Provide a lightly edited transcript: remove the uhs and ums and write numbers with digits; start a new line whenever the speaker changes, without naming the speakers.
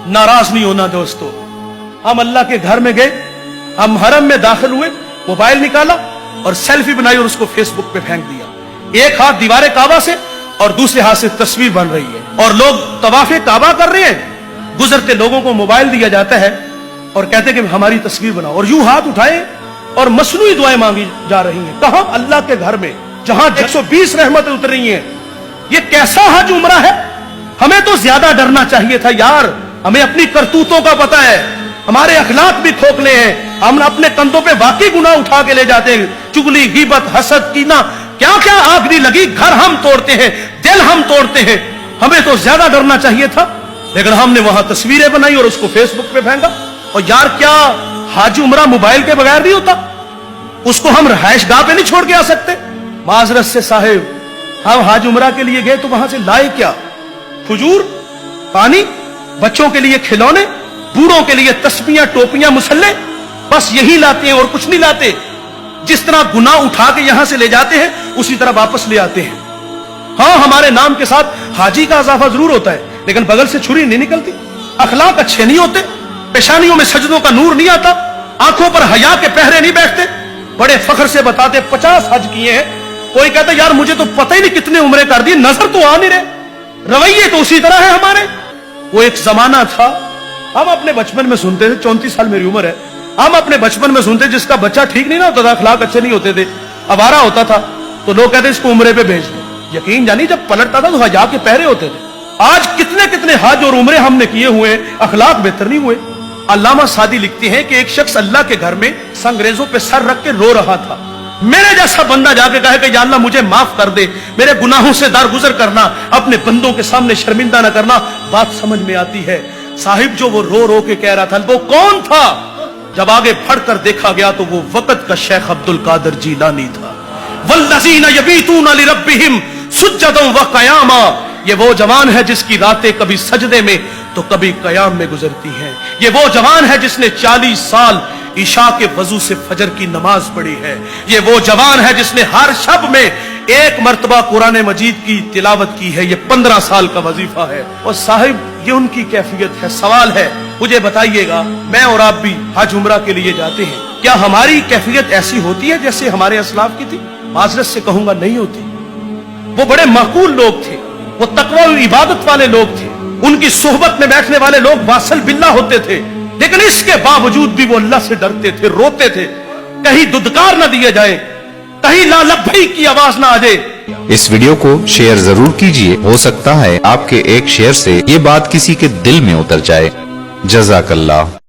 नाराज नहीं होना दोस्तों। हम अल्लाह के घर में गए, हम हरम में दाखिल हुए, मोबाइल निकाला और सेल्फी बनाई और उसको फेसबुक पे फेंक दिया। एक हाथ दीवारे काबा से और दूसरे हाथ से तस्वीर बन रही है और लोग तवाफे काबा कर रहे हैं। गुजरते लोगों को मोबाइल दिया जाता है और कहते हैं कि हमारी तस्वीर बनाओ, और यूं हाथ उठाए और मसनूई दुआएं मांगी जा रही हैं। कहां? अल्लाह के घर में, जहां 120 रहमतें उतर रही हैं। ये कैसा हज उम्रा है? हमें तो ज्यादा डरना चाहिए था यार। हमें अपनी करतूतों का पता है, हमारे अखलाक भी खोखले हैं। हम अपने कंधों पे वाकई गुनाह उठा के ले जाते हैं। चुगली, गीबत, हसद, कीना, क्या क्या आग नहीं लगी। घर हम तोड़ते हैं, दिल हम तोड़ते हैं। हमें तो ज्यादा डरना चाहिए था, लेकिन हमने वहां तस्वीरें बनाई और उसको फेसबुक पे फेंका। और यार, क्या हाज उम्रा मोबाइल के बगैर नहीं होता? उसको हम रहायश गाह पे नहीं छोड़ के आ सकते? माजरत से साहिब, हम हाज उम्रा के लिए गए तो वहां से लाए क्या? खजूर, पानी, बच्चों के लिए खिलौने, बूढ़ों के लिए तस्बीहां, टोपियां, मुसल्ले, बस यही लाते हैं और कुछ नहीं लाते। जिस तरह गुनाह उठा के यहां से ले जाते हैं, उसी तरह वापस ले आते हैं। हाँ, हमारे नाम के साथ हाजी का इजाफा जरूर होता है, लेकिन बगल से छुरी नहीं निकलती। अखलाक अच्छे नहीं होते, पेशानियों में सजदों का नूर नहीं आता, आंखों पर हया के पहरे नहीं बैठते। बड़े फख्र से बताते 50 हज किए हैं। कोई कहता यार मुझे तो पता ही नहीं कितने उम्रे कर दिए, नजर तो आ नहीं रहे। रवैये तो उसी तरह है हमारे। वो एक जमाना था, हम अपने बचपन में सुनते थे, 34 साल मेरी उम्र है, हम अपने बचपन में सुनते जिसका बच्चा ठीक नहीं ना होता था, अखलाक अच्छे नहीं होते थे, आवारा होता था, तो लोग कहते इसको उम्रे पे भेज दो। यकीन जानी जब पलटता था तो हजा के पहरे होते थे। आज कितने कितने हज और उम्रे हमने किए हुए, अखलाक बेहतर नहीं हुए। अल्लामा सादी लिखते हैं कि एक शख्स अल्लाह के घर में संगरेजों पे सर रख के रो रहा था। मेरे जैसा बंदा जाके कहे कि या अल्लाह मुझे माफ कर दे, मेरे गुनाहों से दारगुजर करना, अपने बंदों के सामने शर्मिंदा न करना। बात समझ में आती है। साहिब जो वो रो रो के कह रहा था, वो कौन था? जब आगे बढ़कर देखा गया तो वो वक्त का शेख अब्दुल कादिर जीलानी था। वल्लज़ीना यबीतूना लिरब्बिहिम सुज्जदन व क़यामा। ये वो जवान है जिसकी रातें कभी सजदे में तो कभी कयाम में गुजरती हैं। ये वो जवान है जिसने 40 साल ईशा के वजू से फजर की नमाज पढ़ी है। ये वो जवान है जिसने हर शब में एक मर्तबा कुरान मजीद की तिलावत की है। ये 15 साल का वजीफा है। और साहिब, ये उनकी कैफियत है। सवाल है, मुझे बताइएगा, मैं और आप भी हज उम्रा के लिए जाते हैं, क्या हमारी कैफियत ऐसी होती है जैसे हमारे असलाफ की थी? माजरत से कहूंगा, नहीं होती। वो बड़े माकूल लोग थे, वो तकवा और इबादत वाले लोग थे, उनकी सोहबत में बैठने वाले लोग वासल बिल्ला होते थे, लेकिन इसके बावजूद भी वो अल्लाह से डरते थे, रोते थे, कहीं दुदकार ना दिए जाए, कहीं ला लब्बैक की आवाज ना आ जाए।
इस वीडियो को शेयर जरूर कीजिए, हो सकता है आपके एक शेयर से ये बात किसी के दिल में उतर जाए। जज़ाकल्लाह।